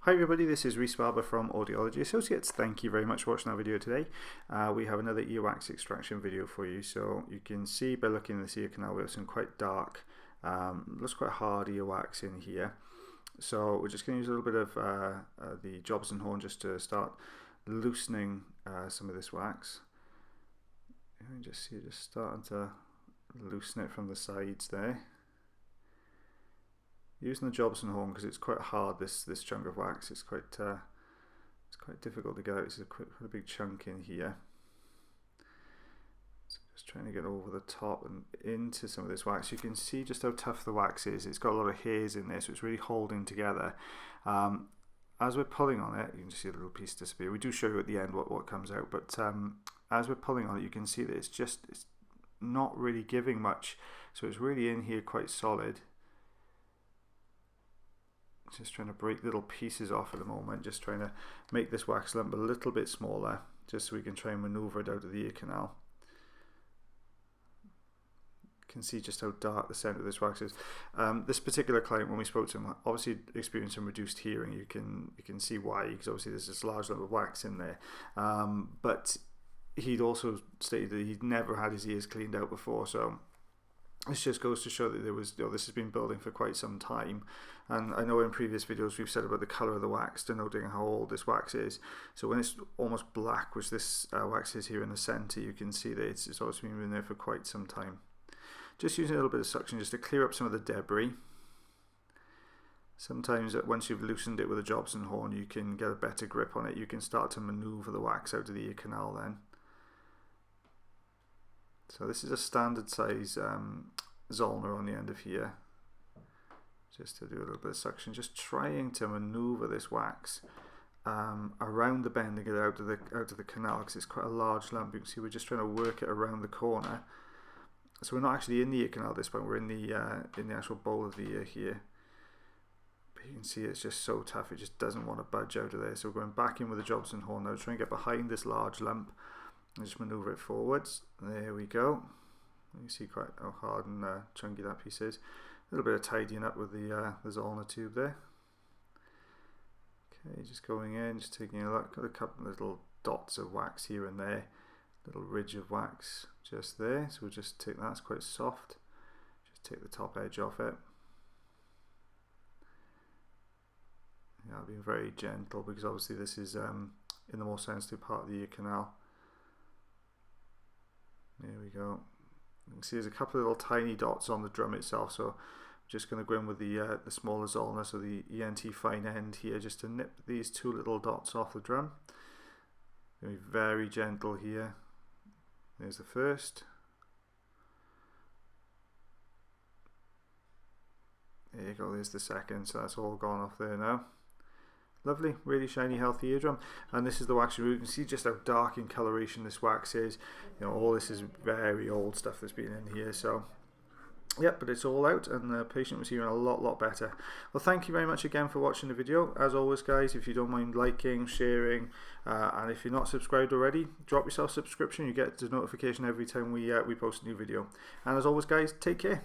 Hi everybody, this is Rhys Barber from Audiology Associates. Thank you very much for watching our video today. We have another earwax extraction video for you. So you can see by looking at this ear canal we have some quite dark, looks quite hard earwax in here. So we're just going to use a little bit of the Jobson Horne just to start loosening some of this wax. You can just see it just starting to loosen it from the sides there. Using the Jobson Horne because it's quite hard. This chunk of wax, it's quite difficult to get out. It's quite a big chunk in here. So just trying to get over the top and into some of this wax. You can see just how tough the wax is. It's got a lot of hairs in there, so it's really holding together. As we're pulling on it, you can just see a little piece disappear. We do show you at the end what comes out, but as we're pulling on it, you can see that it's not really giving much. So it's really in here quite solid. Just trying to break little pieces off at the moment, just trying to make this wax lump a little bit smaller, just so we can try and maneuver it out of the ear canal. You can see just how dark the centre of this wax is. This particular client, when we spoke to him, obviously experienced some reduced hearing. You can see why, because obviously there's this large lump of wax in there. But he'd also stated that he'd never had his ears cleaned out before, so this just goes to show that this has been building for quite some time. And I know in previous videos we've said about the colour of the wax, denoting how old this wax is. So when it's almost black, which this wax is here in the centre, you can see that it's also been in there for quite some time. Just using a little bit of suction just to clear up some of the debris. Sometimes once you've loosened it with a Jobson Horne, you can get a better grip on it. You can start to manoeuvre the wax out of the ear canal then. So this is a standard size Zollner on the end of here. Just to do a little bit of suction, just trying to maneuver this wax around the bend and get it out of the canal, because it's quite a large lump. You can see we're just trying to work it around the corner. So we're not actually in the ear canal at this point. We're in the actual bowl of the ear here. But you can see it's just so tough. It just doesn't want to budge out of there. So we're going back in with the Jobson Horne now, trying to get behind this large lump. And just maneuver it forwards. There we go. You can see quite how hard and chunky that piece is. A little bit of tidying up with the Zollner tube there. Okay, just going in, just taking a look. Got a couple of little dots of wax here and there. Little ridge of wax just there. So we'll just take that. It's quite soft. Just take the top edge off it. Yeah, I'll be very gentle because obviously this is in the more sensitive part of the ear canal. There we go. You can see there's a couple of little tiny dots on the drum itself, so I'm just going to go in with the smaller Zollner, so the ENT fine end here, just to nip these two little dots off the drum. Going to be very gentle here. There's the first. There you go, there's the second, so that's all gone off there now. Lovely, really shiny, healthy eardrum. And this is the wax remover. You can see just how dark in coloration this wax is. You know, all this is very old stuff that's been in here. So, yep, but it's all out, and the patient was hearing a lot better. Well, thank you very much again for watching the video. As always, guys, if you don't mind liking, sharing, and if you're not subscribed already, drop yourself a subscription. You get the notification every time we post a new video. And as always, guys, take care.